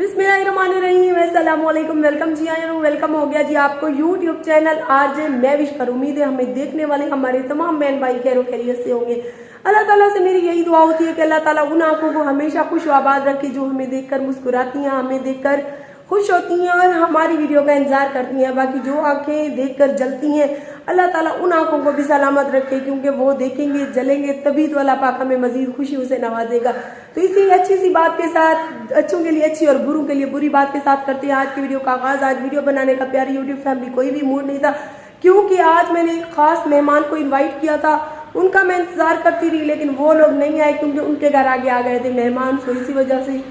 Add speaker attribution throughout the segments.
Speaker 1: बिस्मिल्लाहिर्रहमानिर्रहीम, अस्सलाम वालेकुम। वेलकम जी, आया हूँ, वेलकम हो गया जी आपको यूट्यूब चैनल आरजे मैं विश पर। उम्मीद है हमें देखने वाले हमारे तमाम बहन भाई खैर खैरियत से होंगे। अल्लाह ताला से मेरी यही दुआ होती है कि अल्लाह ताला उन आंखों को हमेशा खुश व आबाद रखे जो हमें देखकर मुस्कुराती हैं, हमें देखकर खुश होती हैं और हमारी वीडियो का इंतजार करती हैं। बाकी जो आंखें देखकर जलती हैं, अल्लाह ताला उन आंखों को भी सलामत रखे, क्योंकि वो देखेंगे जलेंगे तभी तो अल्लाह पाक हमें मजीद खुशियों से नवाजेगा। तो इसी अच्छी सी बात के साथ, अच्छों के लिए अच्छी और बुरों के लिए बुरी बात के साथ करते हैं आज की वीडियो का आगाज। आज वीडियो बनाने का प्यारी यूट्यूब फैमिली कोई भी मूड नहीं था, क्योंकि आज मैंने एक खास मेहमान को इन्वाइट किया था। उनका मैं इंतजार करती रही, लेकिन वो लोग नहीं आए क्योंकि उनके घर आगे आ गए थे मेहमान। तो इसी वजह से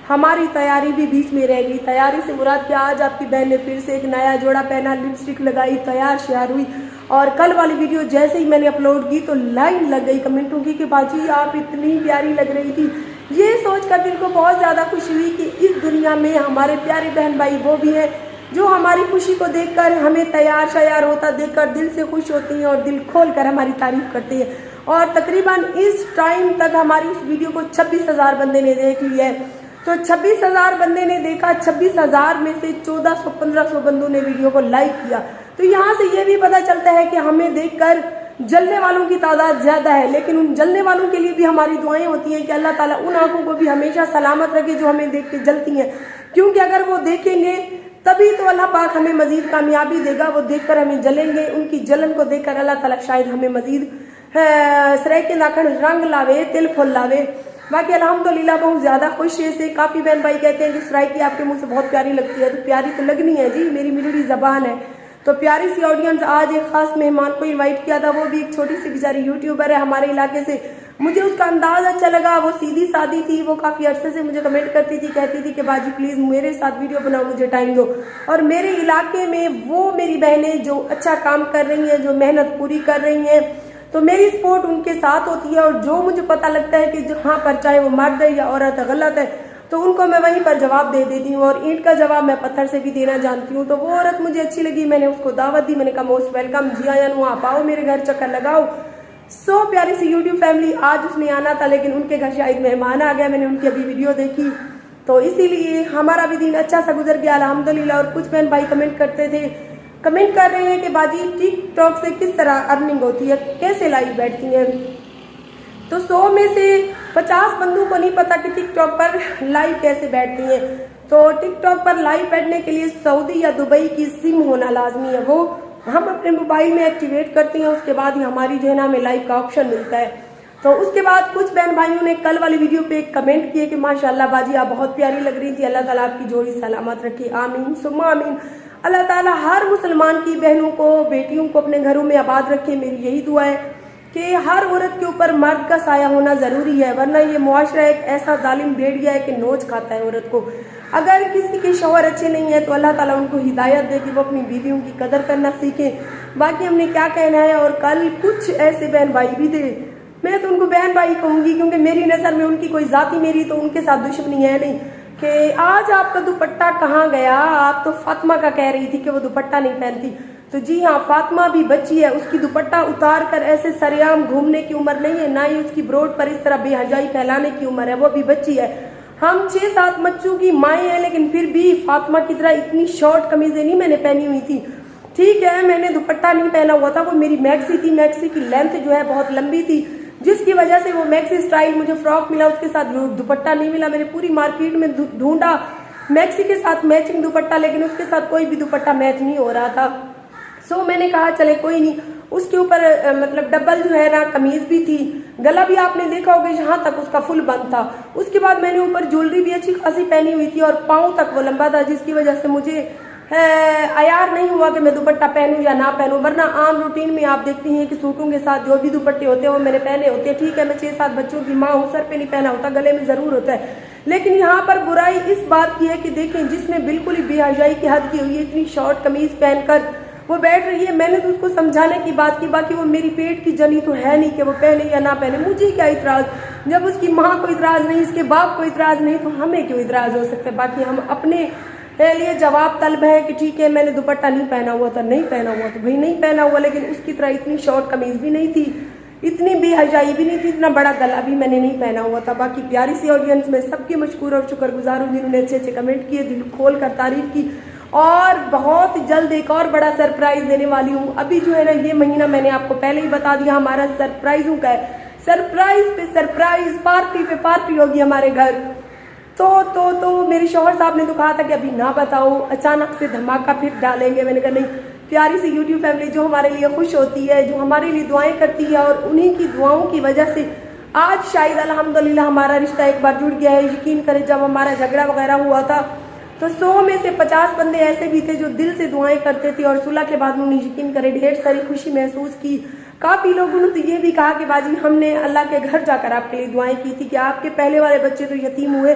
Speaker 1: हमारी तैयारी भी बीच में रह गई। तैयारी से मुराद कि आज आपकी बहन ने फिर से एक नया जोड़ा पहना, लिपस्टिक लगाई, तैयार श्यार हुई। और कल वाली वीडियो जैसे ही मैंने अपलोड की तो लाइन लग गई कमेंटों की कि बाजी आप इतनी प्यारी लग रही थी। ये सोचकर दिल को बहुत ज़्यादा खुशी हुई कि इस दुनिया में हमारे प्यारे बहन भाई वो भी हैं जो हमारी खुशी को देखकर, हमें तैयार श्यार होता देखकर दिल से खुश होती हैं और दिल खोल कर हमारी तारीफ करती हैं। और तकरीबन इस टाइम तक हमारी उस वीडियो को 26,000 बंदे ने देख लिया है। तो 26,000 बंदे ने देखा, 26,000 में से 1400-1500 बंदों ने वीडियो को लाइक किया। तो यहाँ से ये भी पता चलता है कि हमें देखकर जलने वालों की तादाद ज्यादा है, लेकिन उन जलने वालों के लिए भी हमारी दुआएं होती हैं कि अल्लाह ताला उन आंखों को भी हमेशा सलामत रखे जो हमें देख के जलती हैं, क्योंकि अगर वो देखेंगे तभी तो अल्लाह पाक हमें मजीद कामयाबी देगा। वो देखकर हमें जलेंगे, उनकी जलन को देखकर अल्लाह ताला शायद हमें मजीद सराय के नाखन रंग लावे, तिल फुल लावे। बाकी अल्हम्दुलिल्लाह बहुत ज्यादा खुश है से। काफी बहन भाई कहते हैं कि सराय की आपके मुंह से बहुत प्यारी लगती है, तो प्यारी तो लगनी है जी, मेरी मिलड़ी जबान है। तो प्यारी सी ऑडियंस, आज एक खास मेहमान को इनवाइट किया था, वो भी एक छोटी सी बेचारी यूट्यूबर है हमारे इलाके से। मुझे उसका अंदाज अच्छा लगा, वो सीधी सादी थी। वो काफी अरसे से मुझे कमेंट करती थी, कहती थी कि बाजी प्लीज मेरे साथ वीडियो बनाओ, मुझे टाइम दो। और मेरे इलाके में वो मेरी बहनें जो अच्छा काम कर रही हैं, जो मेहनत पूरी कर रही हैं, तो मेरी सपोर्ट उनके साथ होती है। और जो मुझे पता लगता है कि जहाँ पर चाहे वो मर्द है या औरत है गलत है, तो उनको मैं वहीं पर जवाब दे देती हूँ। और ईंट का जवाब मैं पत्थर से भी देना जानती हूँ। तो वो औरत मुझे अच्छी लगी, मैंने उसको दावत दी। मैंने कहा मोस्ट वेलकम जी, आया नु आप आओ मेरे घर, चक्कर लगाओ। सो प्यारी सी यूट्यूब फैमिली, आज उसने आना था लेकिन उनके घर शायद मेहमान आ गया। मैंने उनकी अभी वीडियो देखी, तो इसीलिए हमारा भी दिन अच्छा सा गुजर गया अल्हम्दुलिल्लाह। और कुछ बहन भाई कमेंट कर रहे हैं कि बाजी टिकटॉक से किस तरह अर्निंग होती है, कैसे लाइव बैठती हैं। तो 100 में से 50 बंदों को नहीं पता कि टिकटॉक पर लाइव कैसे बैठती हैं। तो टिकटॉक पर लाइव बैठने के लिए सऊदी या दुबई की सिम होना लाजमी है। वो हम अपने मोबाइल में एक्टिवेट करते हैं, उसके बाद ही हमारी जो है ना हमें लाइव का ऑप्शन मिलता है। तो उसके बाद कुछ बहन भाइयों ने कल वाली वीडियो पे कमेंट किए कि माशाल्लाह बाजी आप बहुत प्यारी लग रही थी, अल्लाह ताला आपकी जोड़ी सलामत रखे, आमीन सुम्मा आमीन। अल्लाह ताला हर मुसलमान की बहनों को, बेटियों को अपने घरों में आबाद रखे। मेरी यही दुआ है कि हर औरत के ऊपर मर्द का साया होना जरूरी है, वरना ये मुआशरा एक ऐसा जालिम भेड़िया है कि नोच खाता है औरत को। अगर किसी के शौहर अच्छे नहीं है तो अल्लाह ताला उनको हिदायत दे कि वो अपनी बीवियों की कदर करना सीखें। बाकी हमने क्या कहना है। और कल कुछ ऐसे बहन भाई भी थे, मैं तो उनको बहन भाई कहूंगी क्योंकि मेरी नजर में उनकी कोई जाति मेरी तो उनके साथ दुश्मनी है नहीं, कि आज आपका दुपट्टा कहाँ गया। आप तो फातिमा का कह रही थी कि वो दुपट्टा नहीं पहनती, तो जी हाँ फातिमा भी बच्ची है, उसकी दुपट्टा उतार कर ऐसे सरेआम घूमने की उम्र नहीं है, ना ही उसकी ब्रोड पर इस तरह बेहजाई फैलाने की उम्र है, वो भी बच्ची है। हम 6-7 बच्चों की माएँ हैं, लेकिन फिर भी फातिमा की तरह इतनी शॉर्ट कमीजें नहीं मैंने पहनी हुई थी। ठीक है मैंने दुपट्टा नहीं पहना हुआ था, वो मेरी मैक्सी थी, मैक्सी की लेंथ जो है बहुत लंबी थी, जिसकी वजह से वो मैक्सी स्टाइल मुझे फ्रॉक मिला, उसके साथ दुपट्टा नहीं मिला। मैंने पूरी मार्केट में ढूंढा मैक्सी के साथ मैचिंग दुपट्टा, लेकिन उसके साथ कोई भी दुपट्टा मैच नहीं हो रहा था। सो मैंने कहा चले कोई नहीं, उसके ऊपर मतलब डबल जो है ना कमीज भी थी, गला भी आपने देखा होगा यहाँ तक उसका फुल बंद था। उसके बाद मैंने ऊपर ज्वेलरी भी अच्छी खासी पहनी हुई थी और पाँव तक वो लंबा था, जिसकी वजह से मुझे अयार नहीं हुआ कि मैं दुपट्टा पहनूं या ना पहनूं। वरना आम रूटीन में आप देखती हैं कि सूटों के साथ जो भी दुपट्टे होते हैं वो मैंने पहने होते हैं। ठीक है मैं 6-7 बच्चों की माँ हूँ, सर पे नहीं पहना होता, गले में जरूर होता है। लेकिन यहाँ पर बुराई इस बात की है कि देखें जिसने बिल्कुल ही बेहयाई की हद की हुई है, इतनी शॉर्ट कमीज पहनकर वो बैठ रही है। मैंने तो उसको समझाने की बात की, बाकी वो मेरी पेट की जनी तो है नहीं कि वो पहने या ना पहने, मुझे क्या इतराज। जब उसकी माँ को इतराज नहीं, इसके बाप को इतराज नहीं, तो हमें क्यों इतराज हो सकता है। बाकी हम अपने लिए जवाब तलब है कि ठीक है मैंने दुपट्टा नहीं पहना हुआ था, नहीं पहना हुआ तो भाई नहीं पहना हुआ, लेकिन उसकी तरह इतनी शॉर्ट कमीज भी नहीं थी इतनी बेहयाई भी नहीं थी, इतना बड़ा गला भी मैंने नहीं पहना हुआ था। बाकी प्यारी सी ऑडियंस में सबकी मशकूर और शुक्रगुजार हूँ जिन्होंने अच्छे अच्छे कमेंट किए, दिल खोल कर तारीफ की। और बहुत जल्द एक और बड़ा सरप्राइज देने वाली हूँ। अभी जो है ना ये महीना मैंने आपको पहले ही बता दिया हमारा सरप्राइजों का है, सरप्राइज पे सरप्राइज, पार्टी पे पार्टी होगी हमारे घर। तो मेरे शौहर साहब ने तो कहा था कि अभी ना बताओ, अचानक से धमाका फिर डालेंगे। मैंने कहा नहीं, प्यारी सी यूट्यूब फैमिली जो हमारे लिए खुश होती है, जो हमारे लिए दुआएं करती है, और उन्हीं की दुआओं की वजह से आज शायद अल्हम्दुलिल्लाह हमारा रिश्ता एक बार जुड़ गया है। यकीन करें, जब हमारा झगड़ा वगैरह हुआ था तो 100 में से 50 बंदे ऐसे भी थे जो दिल से दुआएं करते थे, और सुलह के बाद उन्होंने यकीन करें ढेर सारी खुशी महसूस की। काफी लोगों ने तो ये भी कहा कि बाजी हमने अल्लाह के घर जाकर आपके लिए दुआएं की थी कि आपके पहले वाले बच्चे तो यतीम हुए,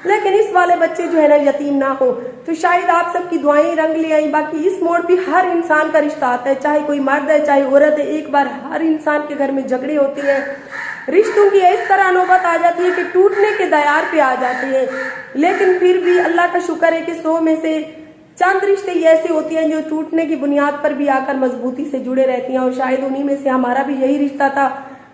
Speaker 1: लेकिन इस वाले बच्चे जो है ना यतीम ना हो। तो शायद आप सबकी दुआएं रंग ले आई। बाकी इस मोड़ पे हर इंसान का रिश्ता आता है, चाहे कोई मर्द है चाहे औरत है, एक बार हर इंसान के घर में झगड़े होते हैं, रिश्तों की इस तरह नौबत आ जाती है कि टूटने के दयार पे आ जाते हैं। लेकिन फिर भी अल्लाह का शुक्र है कि 100 में से चंद रिश्ते ऐसे होते हैं जो टूटने की बुनियाद पर भी आकर मजबूती से जुड़े रहती हैं, और शायद उन्हीं में से हमारा भी यही रिश्ता था।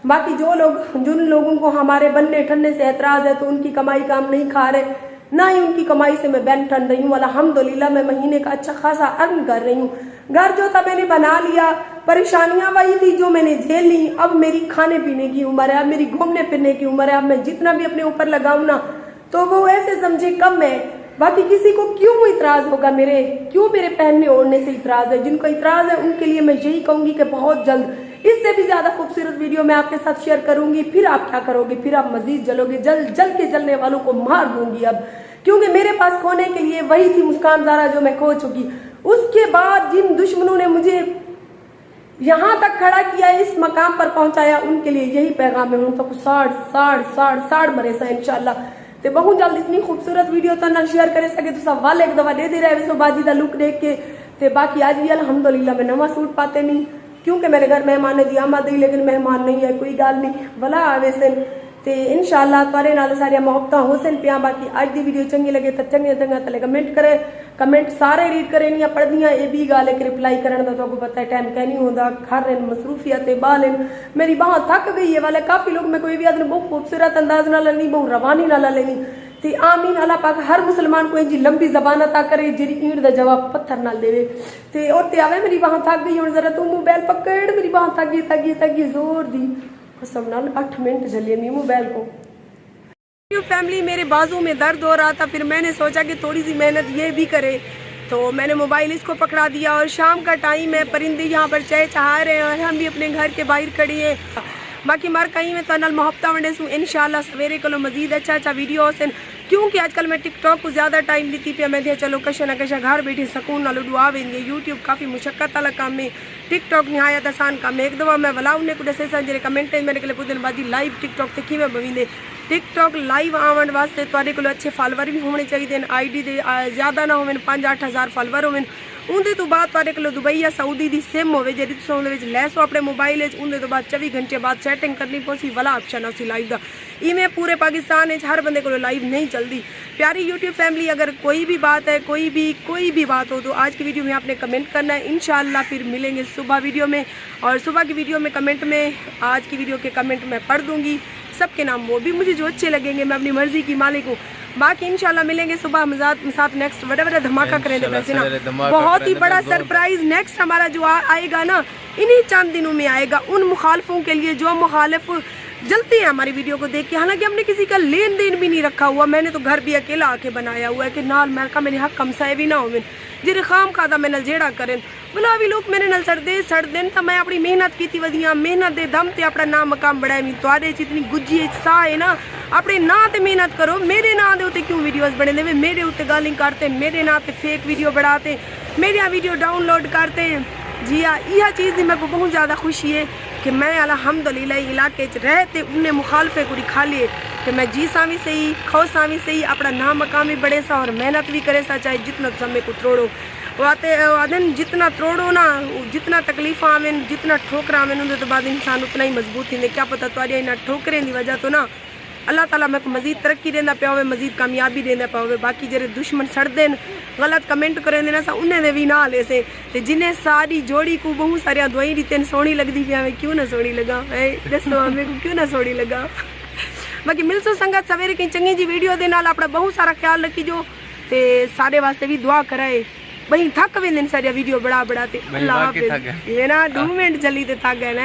Speaker 1: बाकी जिन लोगों को हमारे बनने ठनने से एतराज है तो उनकी कमाई काम नहीं खा रहे, ना ही उनकी कमाई से मैं बैन ठन रही हूँ। अल्हम्दुलिल्लाह मैं महीने का अच्छा खासा अर्न कर रही हूँ। घर जो था मैंने बना लिया, परेशानियां वही थी जो मैंने झेल ली। अब मेरी खाने पीने की उम्र है, अब मेरी घूमने फिरने की उम्र है। अब मैं जितना भी अपने ऊपर लगाऊं ना तो वो ऐसे समझे कम है। बाकी किसी को क्यों इतराज होगा, क्यों मेरे पहनने ओढ़ने से इतराज है? जिनको इतराज है उनके लिए मैं यही कहूंगी कि बहुत जल्द इससे भी ज्यादा खूबसूरत वीडियो मैं आपके साथ शेयर करूंगी। फिर आप क्या करोगे, फिर आप मजीद जलोगे। जल के जलने वालों को मार दूंगी अब, क्योंकि मेरे पास खोने के लिए वही थी मुस्कान ज़ारा जो मैं खो चुकी। उसके बाद जिन दुश्मनों ने मुझे यहाँ तक खड़ा किया, इस मकाम पर पहुंचाया, उनके लिए यही पैगाम है। तो साड़ मरे सा इंशाल्लाह। ते बहुत जल्द इतनी खूबसूरत वीडियो तो ना शेयर करे सके तो सब वाले एक दफा दे दे रहे बाजी का लुक देख के। ते बाकी आज भी अल्हम्दुलिल्लाह मैं नवा सूट पाते नहीं, क्योंकि मेरे घर मेहमान दी आमद ही, लेकिन मेहमान नहीं है, कोई गल नहीं, भला आवे से। ते इंशाल्लाह तुहाडे नाल सारिया मोहब्बतां हो सन पिया। बाकी आज दी वीडियो चंगी लगे तो चंगे थले कमेंट करे, कमेंट सारे रीड करे नहीं पढ़दियां। ये भी गल है कि रिप्लाई करने का तो पता है टाइम कह नहीं होता, घर मसरूफियत बाल मेरी बाह थक गई है वाले। काफी लोग मैं कोई भी आदमी बहुत खूबसूरत अंदाज ना लेनी, बहुत रवानी ना लेनी। ते आमीन, अल्लाह पाक हर मुसलमान को जी लंबी जबान अता करे जी ईंट का जवाब पत्थर नाल देवे। ते और ते आवे मेरी बाह थक गई, हुण जरा तू मोबाइल पकड़, मेरी बाह थक गई जोर दी कसम नाल 8 मिनट चलिए मैं मोबाइल को। फैमिली मेरे बाजू में दर्द हो रहा था, फिर मैंने सोचा कि थोड़ी सी मेहनत ये भी करे, तो मैंने मोबाइल इसको पकड़ा दिया। और शाम का टाइम है, परिंदे यहाँ पर चहचहा रहे हैं और हम भी अपने घर के बाहर खड़ी हैं। बाकी मार कहीं में तो मोहब्बत वंडे सू इंशाल्लाह सवेरे को मजीद अच्छा वीडियो होसन, क्योंकि आजकल मैं टिकटॉक को ज़्यादा टाइम देती पे। मैं चलो कशा ना कशा घर बैठे सकून ना लुडवा वेंगे। यूट्यूब काफ़ी मुशक्कत वाला काम है, टिकटॉक नहायत आसान काम है। एक दफ़ा मैं वला उन्हें को दसे जे कमेंट मेरे को पुछन बाजी लाइव टिकटॉक से किमें बवींदे। टिकटॉक लाइव आवन वास्ते तुहाडे कोल अच्छे फॉलोवर भी होने चाहिए, आईडी दे ज़्यादा ना हो 5-8 हज़ार फॉलोवर हो। उनके तो बाद तुहाडे कोल दुबई या सऊदी दी सिम होवे जेहदी तुसीं उहदे विच लैसो अपने मोबाइल विच। उनके तो बाद 24 घंटे बाद सैटिंग करनी पौसी वाला ऑप्शन है उसी लाइव का। इवें पूरे पाकिस्तान में हर बंदे को लाइव नहीं चलती। प्यारी यूट्यूब फैमिली, अगर कोई भी बात है, कोई भी बात हो तो आज की वीडियो में आपने कमेंट करना है। इंशाल्लाह फिर मिलेंगे सुबह वीडियो में, और सुबह की वीडियो में कमेंट में आज की वीडियो के कमेंट मैं पढ़ दूंगी सबके नाम, वो भी मुझे जो अच्छे लगेंगे, मैं अपनी मर्जी की मालिक हूँ। बाकी इंशाल्लाह मिलेंगे सुबह साथ नेक्स्ट बड़ा धमाका करेंगे वैसे ना, बहुत ही बड़ा सरप्राइज नेक्स्ट हमारा जो आएगा ना, इन्हीं चंद दिनों में आएगा। उन मुखालफों के लिए जो मुखालिफ जलते हैं हमारी वीडियो को देख के, हालांकि हमने किसी का लेन देन भी नहीं रखा हुआ। मैंने तो घर भी अकेला आके बनाया हुआ है कि नाल मेरे हक कमसाए भी ना हो जिरे खाम खादा मैं नल जेड़ा करें भला भी लोग मेरे नल सड़ देन। तो मैं अपनी मेहनत की थी वधिया, मेहनत दे दम ते अपना नाम मकाम बढ़ाया। मैं तुहाडे च इतनी गुज्जी सा है ना, अपने ना ते मेहनत करो। मेरे ना दे उत्ते क्यों वीडियोस बने देवे, मेरे उत्ते गालिंग करते, मेरे ना पे फेक वीडियो बढ़ाते, मेरे वीडियो डाउनलोड करते। जी हाँ, यह चीज़ की मेरे को बहुत ज़्यादा खुशी है कि मैं अल्हम्दुलिल्लाह इलाके च रहते उन्हें मुखालफे को दिखा लिए कि मैं जी सा भी सही, खो सा भी सही, अपना नाम मकाम भी बढ़े सा और मेहनत भी करे सा, चाहे जितना समय को त्रोड़ो। आदन जितना त्रोड़ो ना, जितना तकलीफ़ा आवेन, जितना ठोकर आवेन, उनके तो बाद इंसान उतना ही मजबूत थी। क्या पता तुम्हारी इन ठोकरें की वजह तो ना اللہ تعالیٰ میں کو مزید ترقی دینا پیا ہوئے, مزید کامیابی دینا پیا ہوئے. باقی جڑے دشمن سڑتے ہیں غلط کمنٹ کریں نا سا انہیں دے بھی نہ لے سے, جنہیں ساری جوڑی کو بہت سارے دعائیں دیتے ہیں سونی لگتی پی ہمیں کیوں نہ سونی لگا, دسو ہمیں کو کیوں نہ سونی لگا. باقی ملسو سنگت سویرے کی چنگی جی ویڈیو دے نال اپنا بہت سارا خیال رکھی جو تے سارے واسطے بھی دعا کرائے. بہن تھک ویندے سارے ویڈیو بڑا تے اللہ حافظ. یہ نا 2 منٹ چلی تے تھک گئے نا.